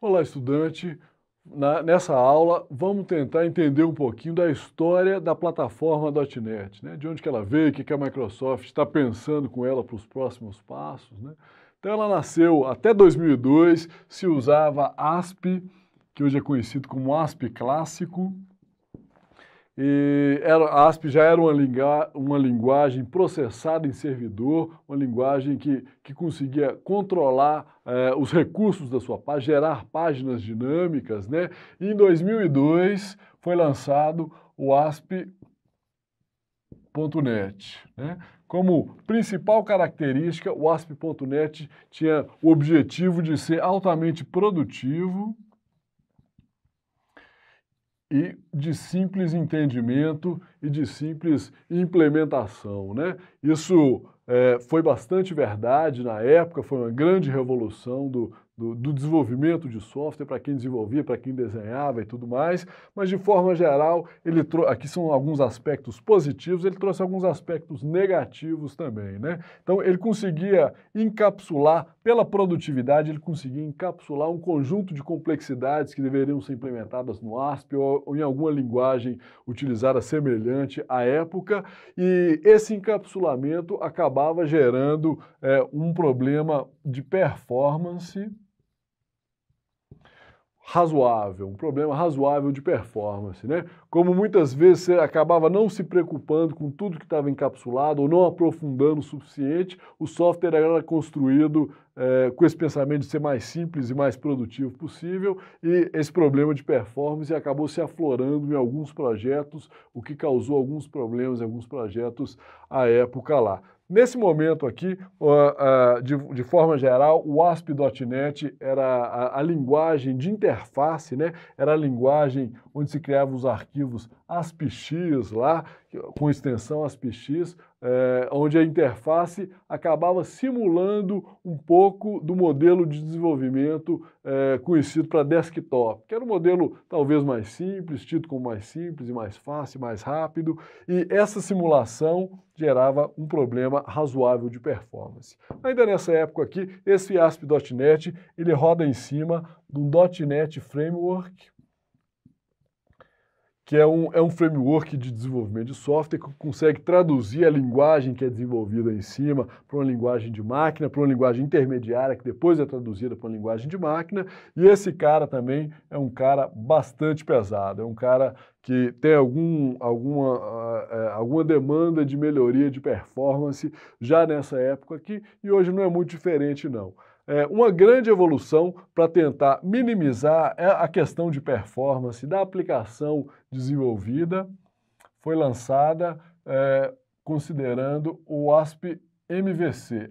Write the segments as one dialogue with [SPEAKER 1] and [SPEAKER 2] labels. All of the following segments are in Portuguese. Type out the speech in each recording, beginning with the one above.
[SPEAKER 1] Olá, estudante. Nessa aula, vamos tentar entender um pouquinho da história da plataforma .NET, né? De onde que ela veio, o que que a Microsoft está pensando com ela para os próximos passos, né? Então, ela nasceu até 2002, se usava ASP, que hoje é conhecido como ASP clássico, e a ASP já era uma linguagem processada em servidor, uma linguagem que conseguia controlar os recursos da sua página, gerar páginas dinâmicas, né? E em 2002 foi lançado o ASP.NET, né? Como principal característica, o ASP.NET tinha o objetivo de ser altamente produtivo e de simples entendimento e de simples implementação, né? Isso foi bastante verdade na época, foi uma grande revolução do desenvolvimento de software para quem desenvolvia, para quem desenhava e tudo mais, mas de forma geral, aqui são alguns aspectos positivos, ele trouxe alguns aspectos negativos também, né? Então, ele conseguia encapsular, pela produtividade, ele conseguia encapsular um conjunto de complexidades que deveriam ser implementadas no ASP ou em alguma linguagem utilizada semelhante à época, e esse encapsulamento acabava gerando um problema de performance razoável, um problema razoável de performance, né? Como muitas vezes você acabava não se preocupando com tudo que estava encapsulado ou não aprofundando o suficiente, o software era construído com esse pensamento de ser mais simples e mais produtivo possível, e esse problema de performance acabou se aflorando em alguns projetos, o que causou alguns problemas em alguns projetos à época lá. Nesse momento aqui, de forma geral, o ASP.NET era a linguagem de interface, né? Era a linguagem onde se criavam os arquivos ASPX lá, com extensão ASPX, onde a interface acabava simulando um pouco do modelo de desenvolvimento conhecido para desktop, que era um modelo talvez mais simples, tido como mais simples e mais fácil, mais rápido, e essa simulação gerava um problema razoável de performance. Ainda nessa época aqui, esse ASP.NET, ele roda em cima do .NET Framework, que é um framework de desenvolvimento de software que consegue traduzir a linguagem que é desenvolvida em cima para uma linguagem de máquina, para uma linguagem intermediária, que depois é traduzida para uma linguagem de máquina, e esse cara também é um cara bastante pesado, é um cara que tem alguma demanda de melhoria de performance já nessa época aqui, e hoje não é muito diferente não. Uma grande evolução para tentar minimizar a questão de performance da aplicação desenvolvida foi lançada considerando o ASP MVC,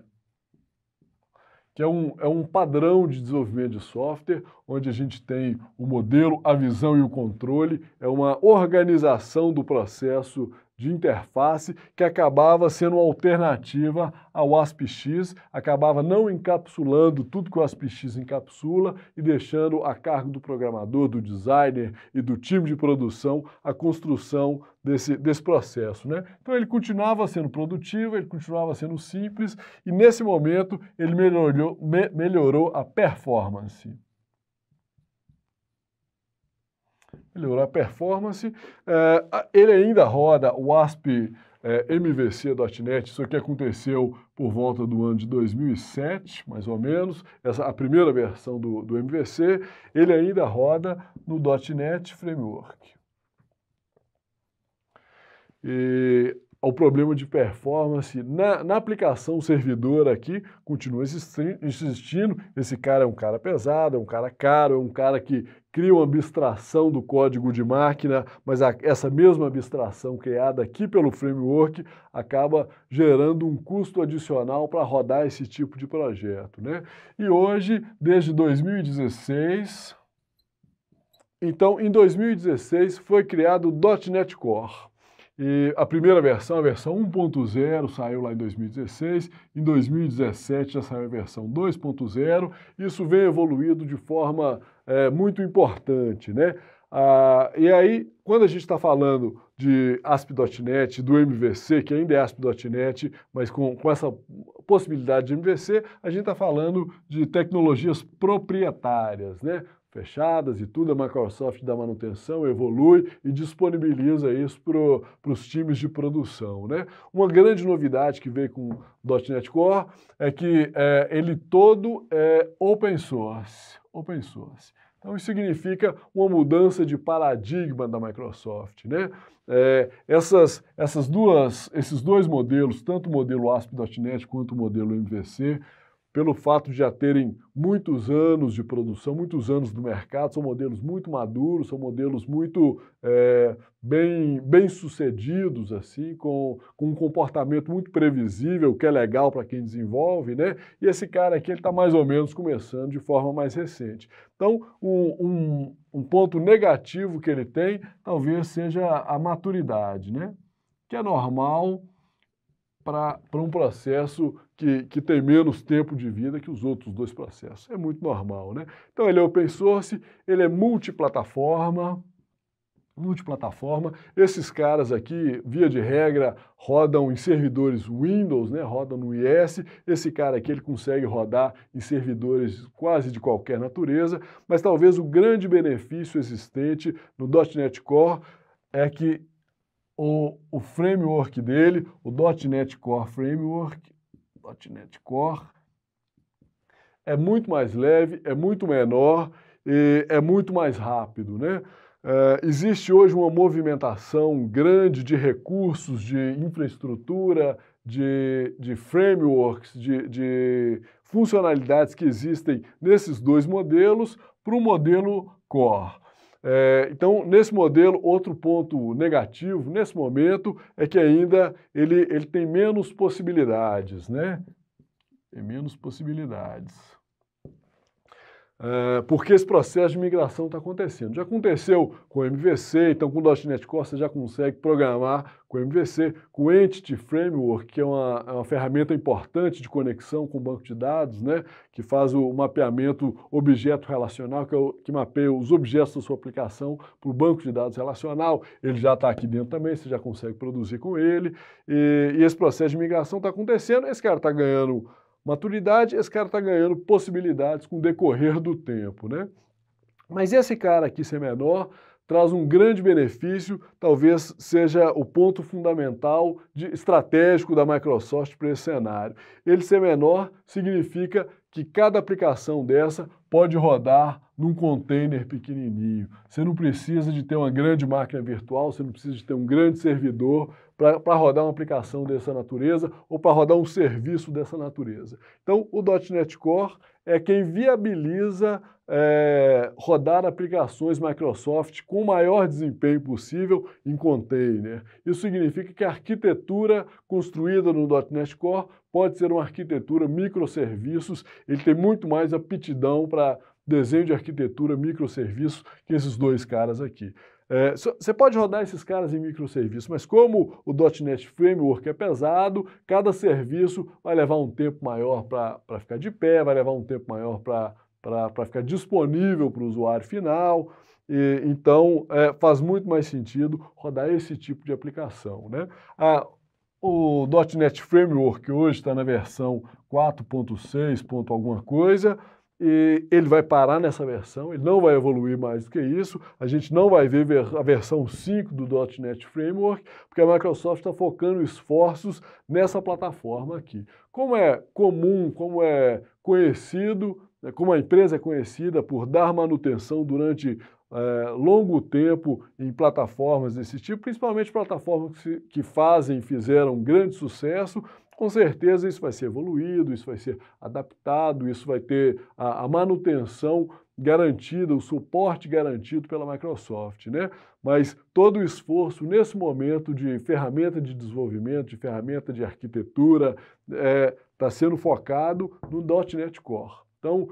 [SPEAKER 1] que é um padrão de desenvolvimento de software, onde a gente tem o modelo, a visão e o controle, é uma organização do processo de interface que acabava sendo uma alternativa ao ASPX, acabava não encapsulando tudo que o ASPX encapsula e deixando a cargo do programador, do designer e do time de produção a construção desse processo, né? Então ele continuava sendo produtivo, ele continuava sendo simples e nesse momento ele melhorou a performance. Melhorou a performance. Ele ainda roda o ASP MVC.NET, isso aqui aconteceu por volta do ano de 2007, mais ou menos, a primeira versão do MVC, ele ainda roda no .NET Framework. E o problema de performance na aplicação servidor aqui continua existindo. Esse cara é um cara pesado, é um cara caro, é um cara que cria uma abstração do código de máquina, mas essa mesma abstração criada aqui pelo framework acaba gerando um custo adicional para rodar esse tipo de projeto, né? E hoje, desde 2016, então em 2016 foi criado o .NET Core. E a primeira versão, a versão 1.0, saiu lá em 2016, em 2017 já saiu a versão 2.0, isso vem evoluído de forma muito importante, né? E aí, quando a gente está falando de ASP.NET, do MVC, que ainda é ASP.NET, mas com essa possibilidade de MVC, a gente está falando de tecnologias proprietárias, né? fechadas e tudo, a Microsoft dá manutenção, evolui e disponibiliza isso para os times de produção, né? Uma grande novidade que veio com o .NET Core é que ele todo é open source. Então isso significa uma mudança de paradigma da Microsoft, né? Esses dois modelos, tanto o modelo ASP.NET quanto o modelo MVC, pelo fato de já terem muitos anos de produção, muitos anos do mercado, são modelos muito maduros, são modelos muito bem sucedidos, assim, com um comportamento muito previsível, que é legal para quem desenvolve, né? E esse cara aqui está mais ou menos começando de forma mais recente. Então, um ponto negativo que ele tem talvez seja a maturidade, né? Que é normal para um processo que tem menos tempo de vida que os outros dois processos. É muito normal, né? Então ele é open source, ele é multiplataforma. Esses caras aqui, via de regra, rodam em servidores Windows, né? Rodam no IS. Esse cara aqui ele consegue rodar em servidores quase de qualquer natureza, mas talvez o grande benefício existente no .NET Core é que o framework dele, o .NET Core Framework, .NET Core, é muito mais leve, é muito menor e é muito mais rápido, né? Existe hoje uma movimentação grande de recursos, de infraestrutura, de frameworks, de funcionalidades que existem nesses dois modelos para o modelo Core. Então, nesse modelo, outro ponto negativo, nesse momento, é que ainda ele tem menos possibilidades, né? Tem menos possibilidades. Porque esse processo de migração está acontecendo. Já aconteceu com o MVC, então com o .NET Core você já consegue programar com o MVC, com o Entity Framework, que é uma ferramenta importante de conexão com o banco de dados, né, que faz o mapeamento objeto relacional, que mapeia os objetos da sua aplicação para o banco de dados relacional. Ele já está aqui dentro também, você já consegue produzir com ele. E esse processo de migração está acontecendo, esse cara está ganhando maturidade, esse cara está ganhando possibilidades com o decorrer do tempo, né? Mas esse cara aqui ser menor traz um grande benefício, talvez seja o ponto fundamental estratégico da Microsoft para esse cenário. Ele ser menor significa que cada aplicação dessa pode rodar num container pequenininho. Você não precisa de ter uma grande máquina virtual, você não precisa de ter um grande servidor para rodar uma aplicação dessa natureza ou para rodar um serviço dessa natureza. Então, o .NET Core é quem viabiliza rodar aplicações Microsoft com o maior desempenho possível em container. Isso significa que a arquitetura construída no .NET Core pode ser uma arquitetura microserviços, ele tem muito mais aptidão para desenho de arquitetura microserviços que esses dois caras aqui. Você pode rodar esses caras em microserviços, mas como o .NET Framework é pesado, cada serviço vai levar um tempo maior para ficar de pé, vai levar um tempo maior para ficar disponível para o usuário final, então faz muito mais sentido rodar esse tipo de aplicação, né? O .NET Framework hoje está na versão 4.6, alguma coisa, e ele vai parar nessa versão, ele não vai evoluir mais do que isso, a gente não vai ver a versão 5 do .NET Framework, porque a Microsoft está focando esforços nessa plataforma aqui. Como é comum, como é conhecido, como a empresa é conhecida por dar manutenção durante longo tempo em plataformas desse tipo, principalmente plataformas que fizeram um grande sucesso, com certeza isso vai ser evoluído, isso vai ser adaptado, isso vai ter a manutenção garantida, o suporte garantido pela Microsoft, né? Mas todo o esforço nesse momento de ferramenta de desenvolvimento, de ferramenta de arquitetura, está sendo focado no .NET Core. Então,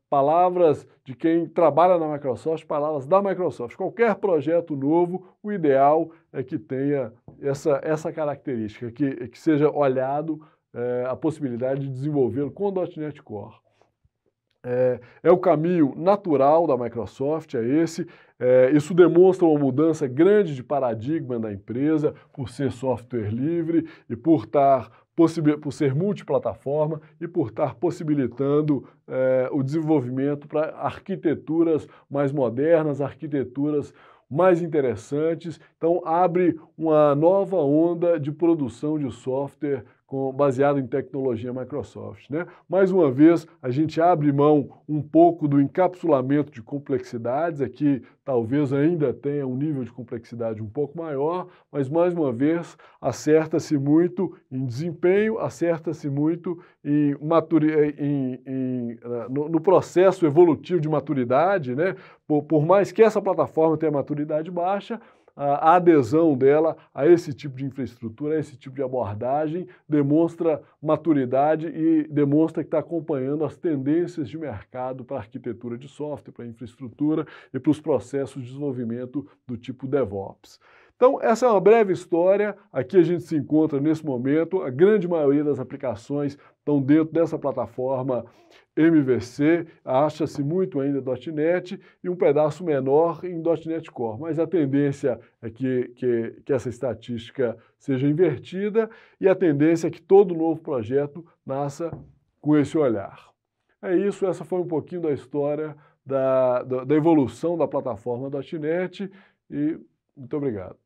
[SPEAKER 1] palavras de quem trabalha na Microsoft, palavras da Microsoft. Qualquer projeto novo, o ideal é que tenha essa característica, que seja olhado a possibilidade de desenvolvê-lo com o .NET Core. É o caminho natural da Microsoft, é esse. Isso demonstra uma mudança grande de paradigma da empresa, por ser software livre e por estar por ser multiplataforma e por estar possibilitando o desenvolvimento para arquiteturas mais modernas, arquiteturas mais interessantes. Então, abre uma nova onda de produção de software baseado em tecnologia Microsoft, né? Mais uma vez, a gente abre mão um pouco do encapsulamento de complexidades, aqui talvez ainda tenha um nível de complexidade um pouco maior, mas mais uma vez, acerta-se muito em desempenho, acerta-se muito no processo evolutivo de maturidade, né? Por mais que essa plataforma tenha maturidade baixa, a adesão dela a esse tipo de infraestrutura, a esse tipo de abordagem, demonstra maturidade e demonstra que está acompanhando as tendências de mercado para a arquitetura de software, para a infraestrutura e para os processos de desenvolvimento do tipo DevOps. Então, essa é uma breve história. Aqui a gente se encontra nesse momento. A grande maioria das aplicações estão dentro dessa plataforma MVC, acha-se muito ainda .NET e um pedaço menor em .NET Core, mas a tendência é que essa estatística seja invertida e a tendência é que todo novo projeto nasça com esse olhar. É isso, essa foi um pouquinho da história da evolução da plataforma .NET e muito obrigado.